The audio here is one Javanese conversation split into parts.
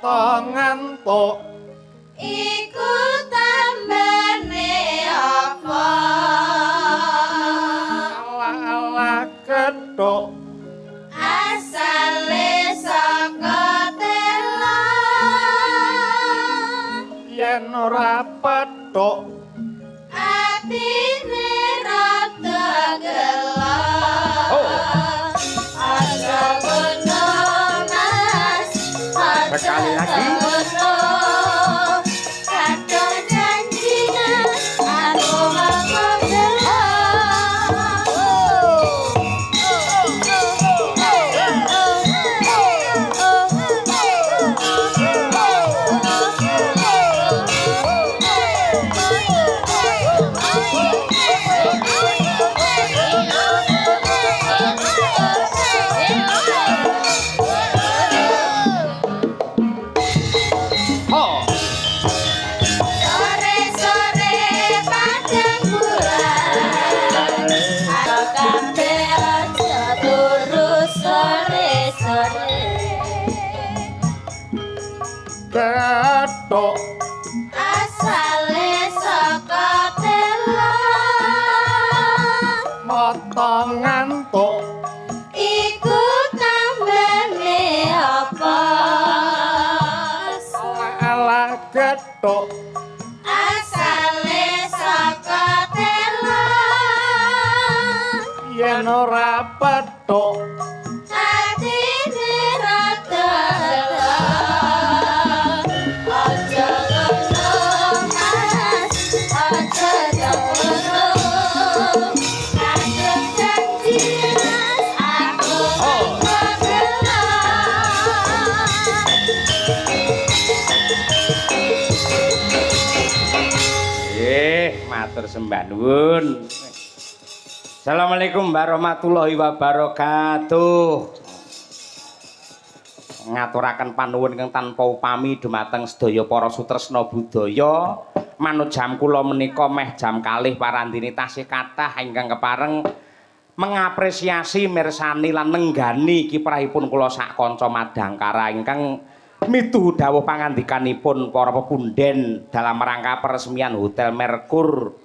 mata ngantuk iku tambane apa ala kethuk asale saka tela yen ora pethuk atine rada gelo aja ngono mas sekali lagi kadang janjine aku mau gelo sore-sore padang bulan aku kabeh aja turu sore-sore kethuk asale saka tela mata ngantuk iku tambane apa ala kethuk asale saka tela yen ora pethuk atine rada gelo aja ngono mas aja ngono kadang janji mas aku mau gelo matur sembah nuwun. Assalamualaikum warahmatullahi wabarakatuh. Ngaturaken panuwun ingkang tanpa upami dumateng sedaya para sutresna budaya. Manut jam kula menika meh jam kalih parandini tasih kathah ingkang kepareng mengapresiasi mirsani lan nenggani kiprahipun kula sak kanca Madangkara ingkang mituhu dawuh pangandikanipun para pepunden dalam rangka peresmian Hotel Merkur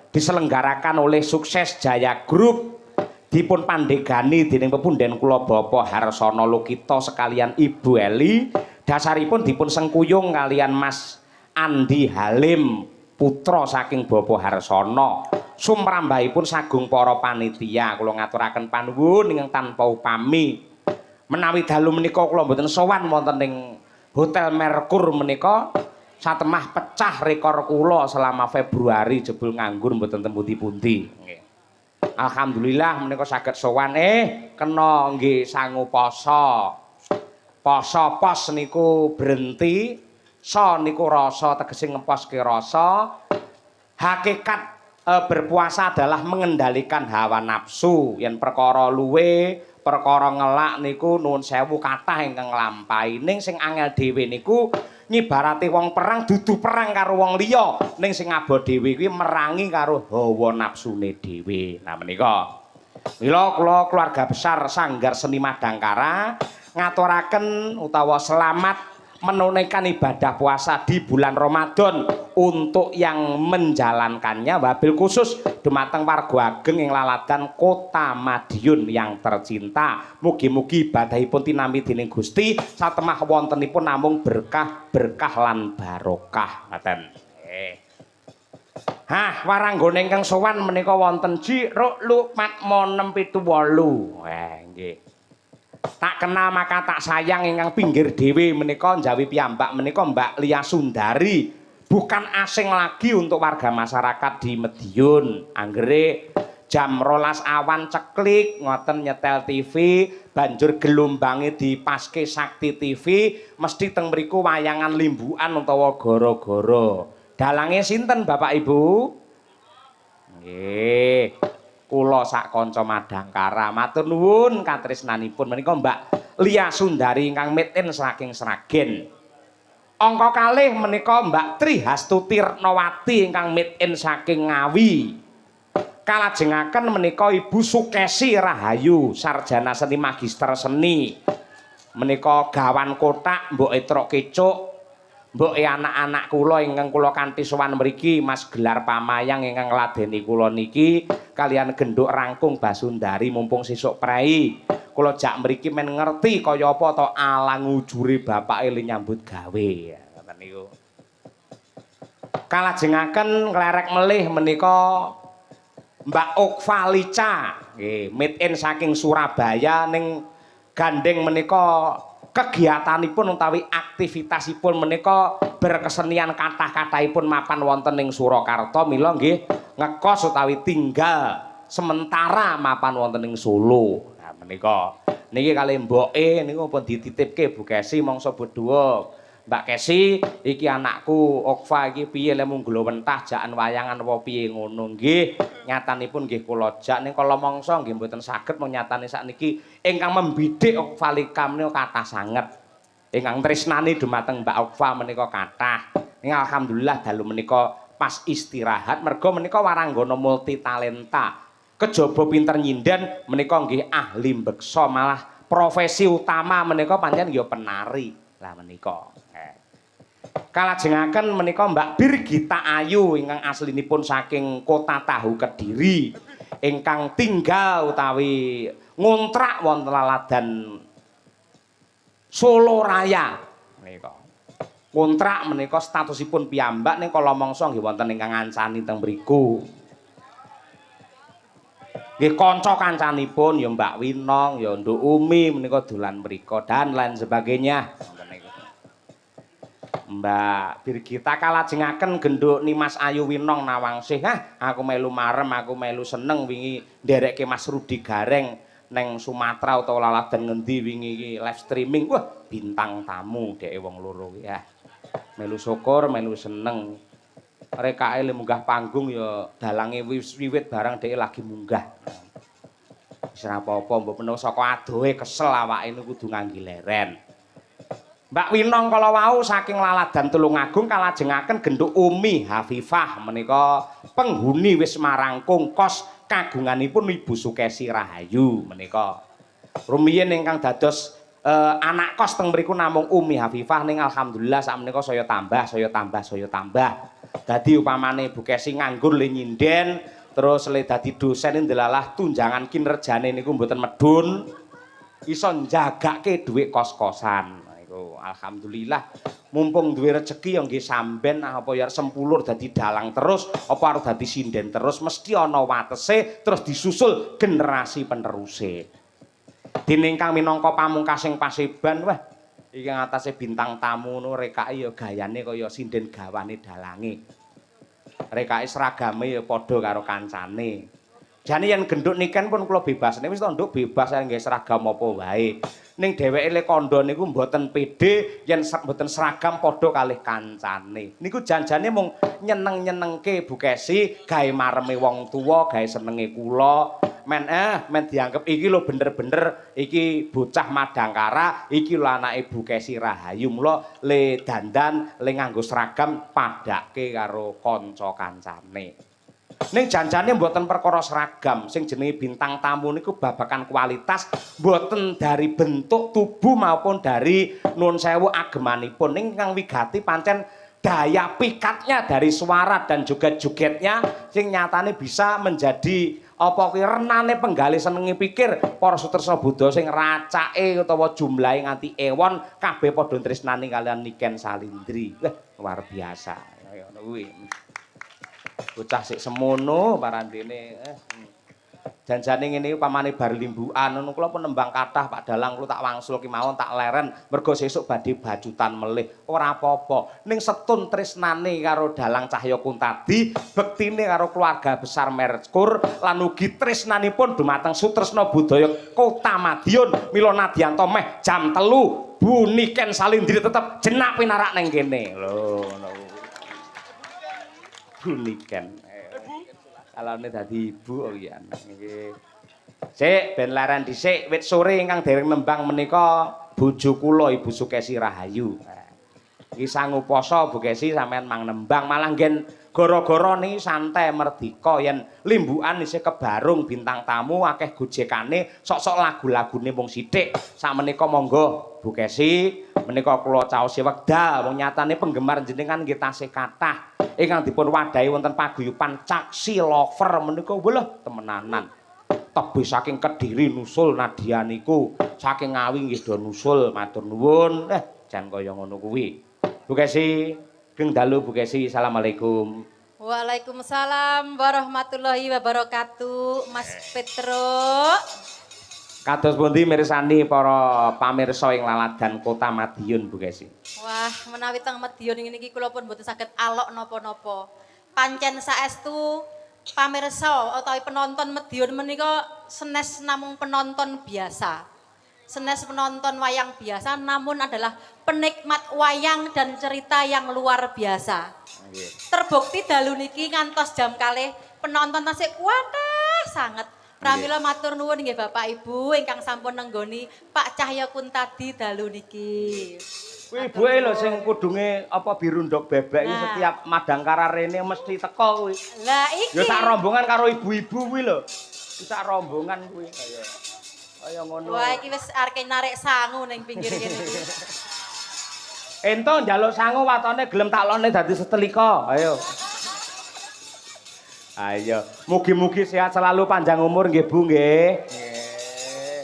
diselenggarakan oleh Sukses Jaya Group dipun pandegani dening pepunden kula Bapak Harsono Lukito sekalian Ibu Eli dasaripun dipun sengkuyung kalian Mas Andi Halim putra saking Bapak Harsono sumrambahipun sagung para panitia kula ngaturaken panuwun ingkang tanpa upami menawi dalu menika kula mboten sowan wonten ing Hotel Merkur menika satemah pecah rekor kula selama Februari jebul nganggur mboten ten pundi-pundi. Nggih. Alhamdulillah menika saged sowan kena nggih sangu poso. Poso pos niku berhenti, so niku rasa tegese ngeposke rasa. Hakikat berpuasa adalah mengendalikan hawa nafsu yen perkara luwe perkara ngelak niku nuwun sewu kathah ingkang nglampahi ning sing angel dhewe niku nyibarate wong perang dudu perang karo wong liya ning sing abo dhewe kuwi merangi karo hawa nafsune dhewe. Nah menika mila kula keluarga besar Sanggar Seni Madangkara ngaturaken utawa selamat menunaikan ibadah puasa di bulan Ramadan untuk yang menjalankannya wabil khusus dumateng warga ageng ing laladan Kota Madiun yang tercinta. Mugi-mugi ibadahipun tinampi dening Gusti satemah wontenipun namung berkah lan barokah. Ngaten. Waranggone ingkang sowan menika wonten Jruk Lukmat 678. Nggih. Tak kenal maka tak sayang ingkang pinggir dhewe menika njawi piyambak menika Mbak Lia Sundari bukan asing lagi untuk warga masyarakat di Madiun. Anggere jam 12 awan ceklik ngoten nyetel TV banjur gelombange dipaske Sakti TV mesti teng mriku wayangan limbukan utawa gara-gara. Dalange sinten Bapak Ibu? Nggih. Kula sak kanca Madangkara matur nuwun katresnanipun menika Mbak Lia Sundari ingkang miten saking Sragen. Angka kalih menika Mbak Tri Hastuti Retnawati ingkang miten saking Ngawi. Kalajengaken menika Ibu Sukesi Rahayu sarjana seni magister seni. menika gawan kotak mboke truk kecuk mboke anak-anak kula ingkang kula kanthi sowan mriki Mas Gelar Pamayang ingkang ngladeni kula niki kalian genduk rangkung Basundari mumpung sesuk prei kula jak mriki men ngerti kaya apa to alang ujure bapake le nyambut gawe ngoten niku kalajengaken nglerek melih menika Mbak Okvalica nggih made in saking Surabaya ning gandeng menika kegiatanipun utawi aktivitasipun menika berkesenian kathah-kathahipun mapan wonten ing Surakarta mila nggih ngekos utawi tinggal sementara mapan wonten ing Solo. Nah menika niki kalih mboke niku pun dititipke Bu Kesi mangsa berdua. Mbak Kesi iki anakku Okva iki piye le mung glowentah jakan wayangan apa piye ngono nggih nyatanipun nggih kula jak ning kala mangsa nggih mboten saged mung nyatane sakniki ingkang membidik Okvalika menika kathah sanget ingkang tresnani dumateng Mbak Okva menika kathah ning alhamdulillah dalu menika pas istirahat merga menika waranggana multi talenta kejaba pinter nyinden menika nggih ahli mbeksa malah profesi utama menika pancen ya penari lah menika kalajengaken menika Mbak Birgita Ayu ingkang aslinipun saking Kota Tahu Kediri ingkang tinggal utawi ngontrak wonten laladan Solo Raya menika. Kontrak menika statusipun piyambak ning kala mangsa nggih wonten ingkang ngancani teng mriku. Nggih kanca kancanipun ya Mbak Winong ya Nduk Umi menika dolan mriku dan lain sebagainya. Mbak Birgita kalajengaken genduk Nimas Ayu Winong Nawangsih aku melu marem aku melu seneng wingi nderekke Mas Rudi Gareng neng Sumatera utawa laladan ngendi wingi iki live streaming wah bintang tamu dheke wong loro ya melu syukur melu seneng rekake le munggah panggung ya dalange wiwit barang dheke lagi munggah wis ora apa-apa mbok menawa saka adohe kesel awake niku kudu ngangge leren Mbak Winong kala wau saking laladan Tulungagung kalajengaken genduk Umi Hafifah menika penghuni wis marangkung kos kagunganipun Ibu Sukesi Rahayu menika. Rumiyin ingkang dados anak kos teng mriku namung Umi Hafifah ning alhamdulillah sakmenika saya tambah. Dadi upamane Bu Kesi nganggur le nyinden terus le dadi dosen ndelalah tunjangan kinerjane niku mboten medun iso njagake dhuwit kos-kosan. Alhamdulillah mumpung duwe rezeki ya nggih samben apa ya sempulur dadi dalang terus apa arep dadi sinden terus mesti ana watese terus disusul generasi peneruse. Dene ingkang minangka pamungkasing paseban wah iki ngatasé bintang tamu no rekake ya gayane kaya sinden gawane dalange. Rekake seragame ya padha karo kancane. Jane yen genduk niken pun kula bebas wis to nduk bebas nggih seragam apa wae. Ning dheweke le kandha niku mboten pede yen mboten seragam padha kalih kancane. Niku janjane mung nyeneng-nyenengke Bu Kesi, gawe mareme wong tuwa, gawe senenge kula. Men dianggep iki lho bener-bener iki bocah Madangkara, iki lho anake Bu Kesi Rahayu. Mula le dandan, le nganggo seragam padake karo kanca kancane. Ning janjane mboten perkara seragam, sing jenenge bintang tamu niku babakan kualitas mboten dari bentuk tubuh maupun dari nuwun sewu agemanipun. Ning kang wigati pancen daya pikatnya dari suara dan juga jogetnya sing nyatane bisa menjadi apa kuwi renane penggali senenge pikir para sutresna Buddha sing racake utawa jumlahe nganti ewon kabeh padha tresnani kalian Niken Salindri. Wah, luar biasa. Kaya ngono kuwi. Bocah sik semono parandene janjane ngene iki pamane bar limbukan ngono kula pun nembang kathah Pak Dalang kula tak wangsul ki mawon tak leren mergo sesuk badhe bajutan melih ora apa-apa ning setun tresnane karo Dalang Cahya Kuntadi bektine karo keluarga besar Merkur lan ugi tresnanipun dumateng sutresna budaya Kota Madiun mila Nadianto meh jam 3 Bu Niken Salindri tetep jenak pinarak ning kene lho ngono Niken. Kalane dadi ibu iki nggih. Sik ben leren dhisik wit sore ingkang dereng nembang menika bojo kula Ibu Sukesi Rahayu. Iki sangu poso Bu Kesi sampean mang nembang malah nggen gara-gara niki santai merdika yen limbukan isih kebarung bintang tamu akeh gojekane sok-sok lagu-lagune mung sithik. Sakmenika monggo Bu Kesi menika kula caosi wekdal wong nyatane penggemar jenengan nggih tasih kathah ingkang dipun wadahi wonten paguyuban Caksi Lover menika welah temenanan. Tebih saking Kediri nusul Nadia niku, saking Ngawi nggih do nusul matur nuwun. Jan kaya ngono kuwi. Bu Kesi, geng dalu Bu Kesi. Assalamualaikum. Waalaikumsalam warahmatullahi wabarakatuh, Mas Petro. Kados pundi mirsani para pamirsa ing laladan Kota Madiun Bu Kesi. Wah, menawi teng Madiun ngene iki kula pun mboten saged alok napa-napa. Pancen saestu pamirsa utawi penonton Madiun menika senes namung penonton biasa. Senes penonton wayang biasa namun adalah penikmat wayang dan cerita yang luar biasa. Terbukti dalu niki ngantos jam kalih penonton tasih kuatah sanget. Pramila matur nuwun nggih Bapak Ibu ingkang sampun nenggoni Pak Cahya Kuntadi dalu niki. Kuwi ibuke lho sing kudunge apa biru ndok bebek iki setiap madangkara rene mesti teko kuwi. Lah iki. Ya sak rombongan karo ibu-ibu kuwi lho. Sak rombongan kuwi kaya ngono. Wah iki wis arep narik sangu ning pinggir kene iki. Ento njaluk sangu watone gelem tak lone dadi setelika. Ayo. Ayo, mugi-mugi sehat selalu panjang umur nggih Bu nggih. Nggih.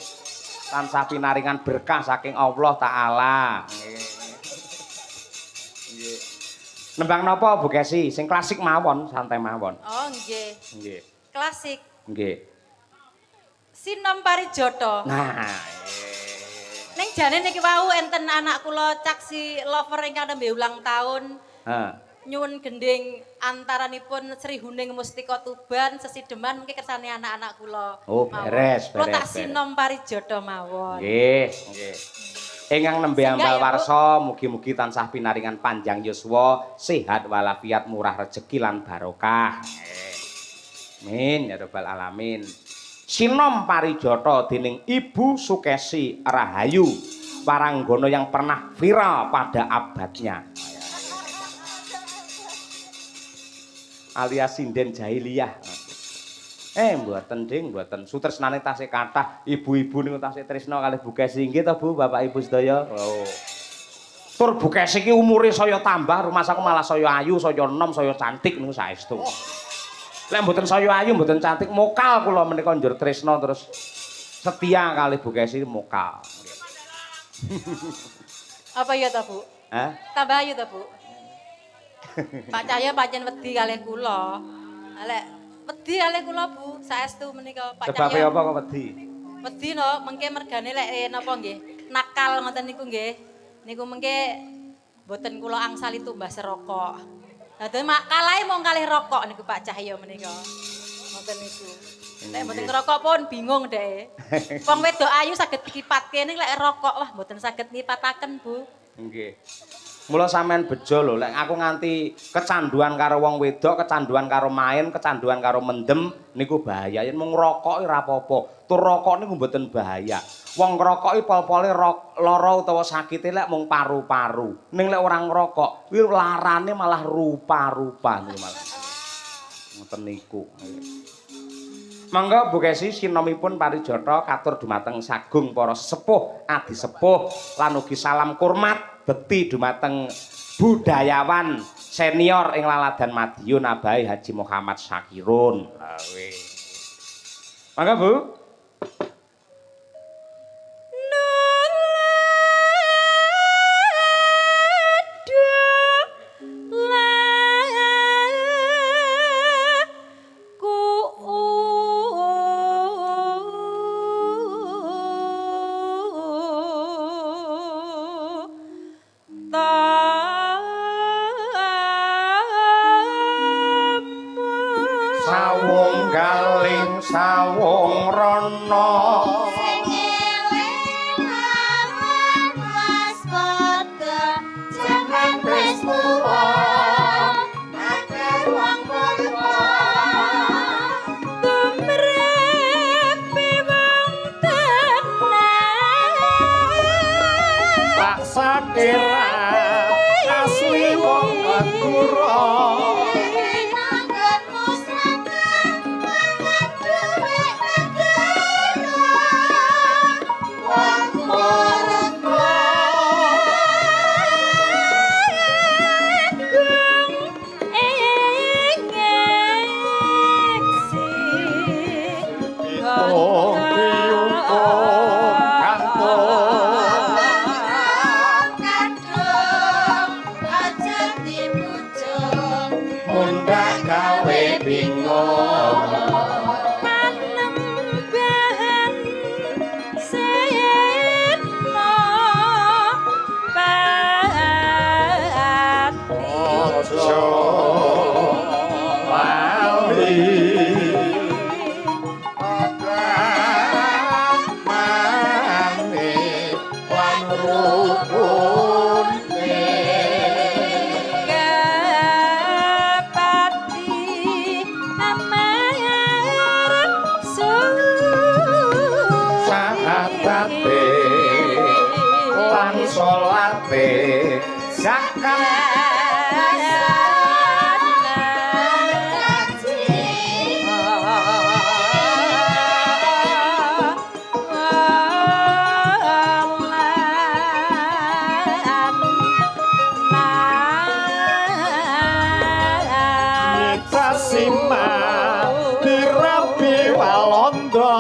Tansah pinaringan berkah saking Allah taala. Nggih. Nembang napa Bu Kesi? Sing klasik mawon, santai mawon. Oh nggih. Nggih. Klasik. Nggih. Sinom Parijoto. Nah, Ning jane niki wau enten anak kula Caksi Lover ingkang nembe ulang tahun. Nyuwun gending antaranipun Sri Huning Mustika Tuban Sesideman mungkin kersane anak-anak kula. Oh, beres, Kula tak beres. sinom Parijoto mawon. Nggih, nggih. Ingkang nembe ambal warsa mugi-mugi tansah pinaringan panjang yuswa, sehat walafiat, murah rejeki lan barokah. Amin ya rabbal alamin. Sinom Parijoto dening Ibu Sukesi Rahayu, waranggono yang pernah viral pada abadnya. Alias sinden jahiliyah. Mboten ding, mboten. Sutresnane tasih kathah, ibu-ibu niku tasih tresna kalih Bu Kesi nggih to Bu, Bapak Ibu sedaya. Oh. Tur Bu Kesi iki umure saya tambah, rumasaku malah saya ayu, saya enom, saya cantik niku saestu. Lek mboten saya ayu, mboten cantik, mokal kula menika njur tresna terus setia kalih Bu Kesi mokal. Apa ya ta, Bu? Hah? Tambah ayu ta, Bu? Pak Cahya pancen wedi kalih kula. Lek wedi kalih kula Bu, saestu menika Pak Sebabe Cahya. apa kok wedi? Wedi no, mengke mergane lek napa nggih? Nakal ngoten niku nggih. Niku mengke mboten kula angsali tumbas rokok. Dadi kalahe mung kalih rokok niku Pak Cahya menika. Ngoten niku. Lek mboten ngerokok pun bingung dhek. Wong wedok ayu saged dikipatke ning lek rokok wah mboten saged nipataken Bu. Nggih. Mula sampean bejo lho, lek aku nganti kecanduan karo wong wedok, kecanduan karo main, kecanduan karo mendem niku bahaya. Yen mung ngrokok ora apa-apa. Tur rokok niku mboten bahaya. Wong ngrokok pol-pole lara utawa sakite lek mung paru-paru. Ning lek ora ngrokok, kuwi larane malah rupa-rupa niku malah. Ngoten niku. Mangga Bu Kesi sinomipun Parijoto katur dumateng sagung para sepuh, adi sepuh lan ugi salam kurmat bekti dumateng budayawan senior ing laladan Madiun Abai Haji Muhammad Syakirun. Mangga Bu. Sawung galing sawung rono Sing eling awan waspada jangan wis tuwa akeh wong purwa tumrepe wong tenan Tak sakira asli wong Madura. Wong Zakam Sima dirabi walondo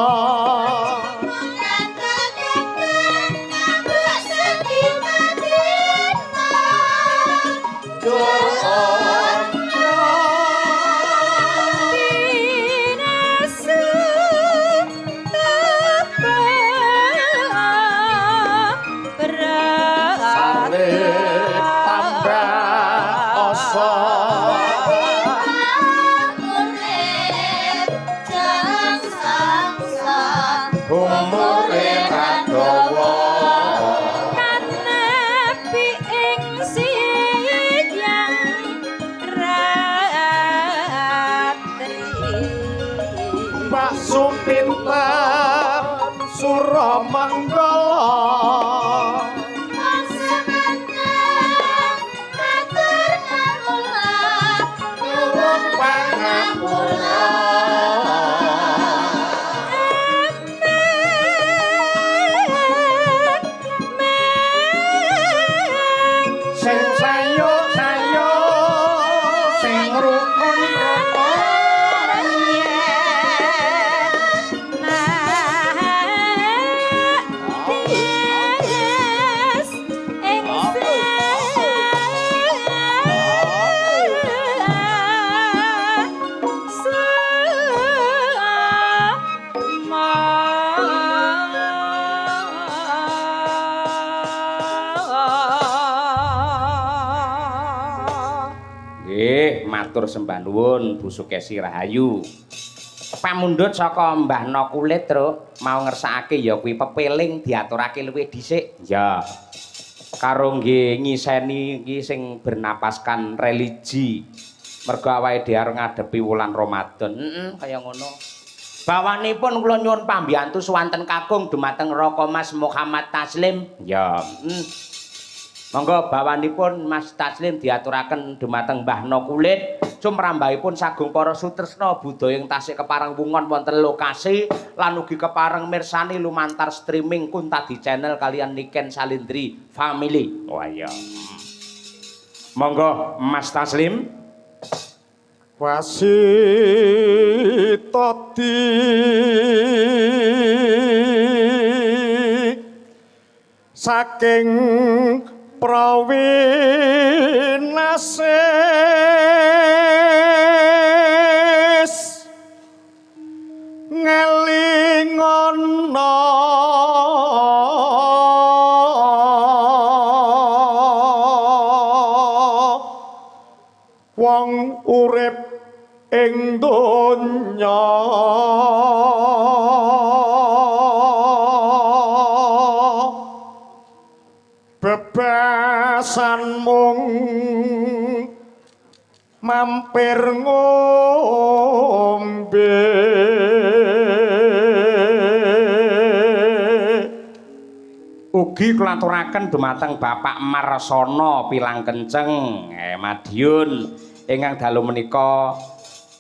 Supinter Suramanggala sing sayo-sayo sing rukun-rukun matur sembah nuwun Bu Sukesi Rahayu. Pamundhut saka Mbah No Kulit Truk mau ngersakake ya kuwi pepeling diaturake luwih dhisik. Ya. Karo nggih ngiseni iki sing bernapaskan religi. Mergo awake dhewe arep ngadepi wulan Ramadan. Kaya ngono. Bawanipun kula nyuwun pambiyantu swanten kakung dumateng Raka Mas Muhammad Taslim. Ya. Monggo bawanipun Mas Taslim diaturaken dumateng Mbah No Kulit sumrambahipun sagung para sutresna budaya ing tasih kepareng wungon wonten lokasi lan ugi kepareng mirsani lumantar streaming Kuntadi Channel kalian Niken Salindri Family. Wah iya. Monggo Mas Taslim wasitati saking prawinasis ngelingono wong urip ing donya bebasan mung mampir ngombe ugi kulaturaken dumateng Bapak Marsana Pilang Kenceng Madiun ingkang dalu menika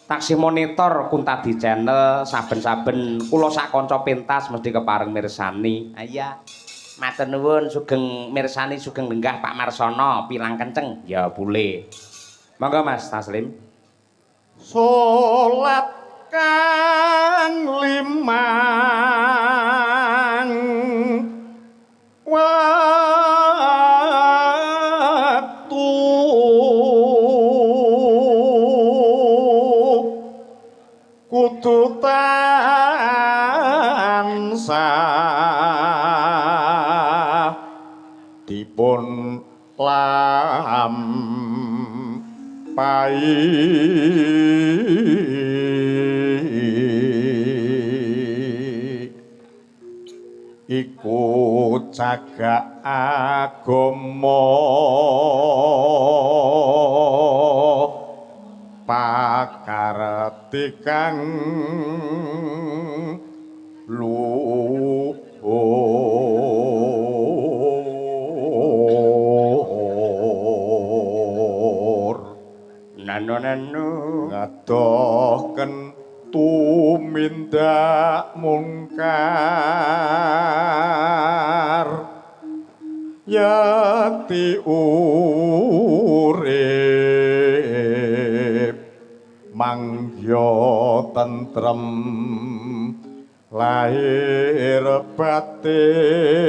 taksih monitor Kuntadi Channel saben-saben kula sak kanca pentas mesti kepareng mirsani. Iya. Matur nuwun sugeng mirsani sugeng lenggah Pak Marsana Pilang Kenceng. Ya boleh. Monggo Mas Taslim. Salat kang limang waktu kudu tansah dipun lampahi iku cagak agama pakarti kang luhur nanu ngadohken tumindak mungkar yati urip mangya tentrem lahir batin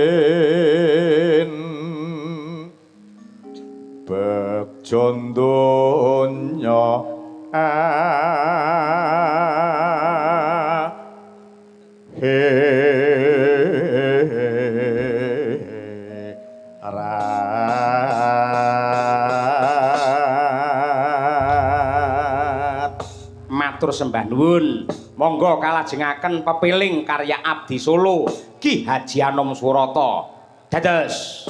bejon donya matur sembah nuwun monggo kalajengaken pepiling karya Abdi Solo Ki Haji Anom Surata dados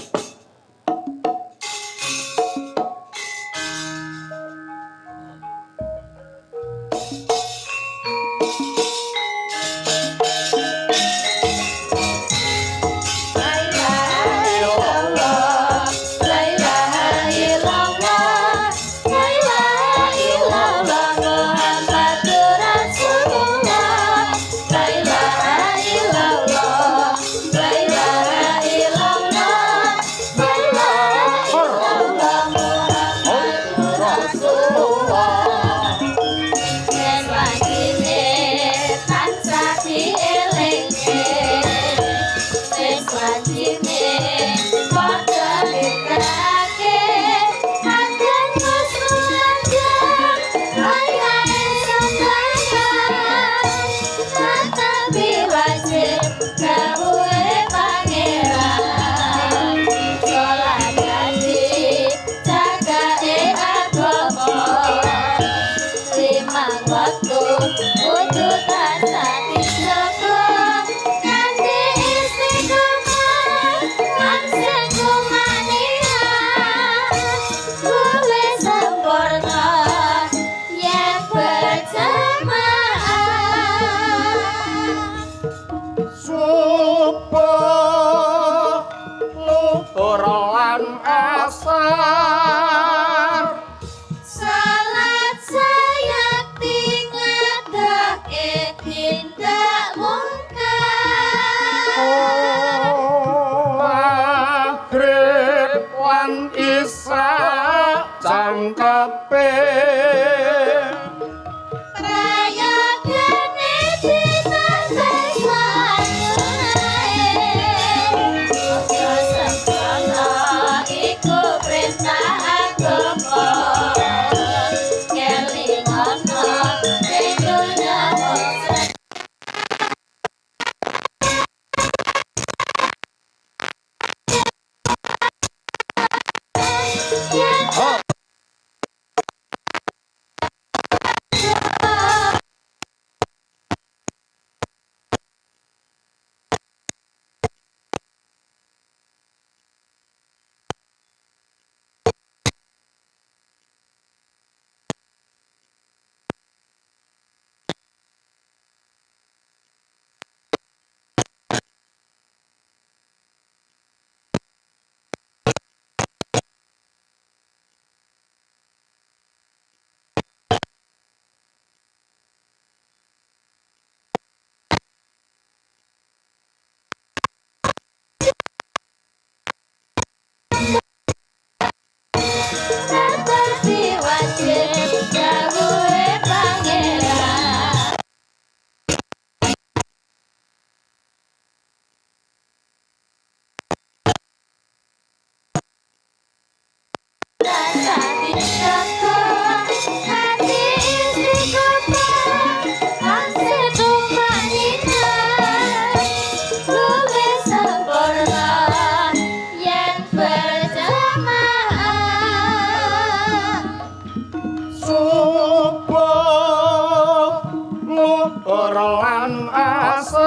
lan asar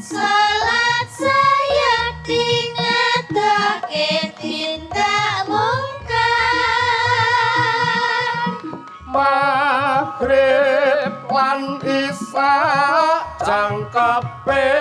salat saya dingetake tindak mungkar maghrib lan isya jangkepe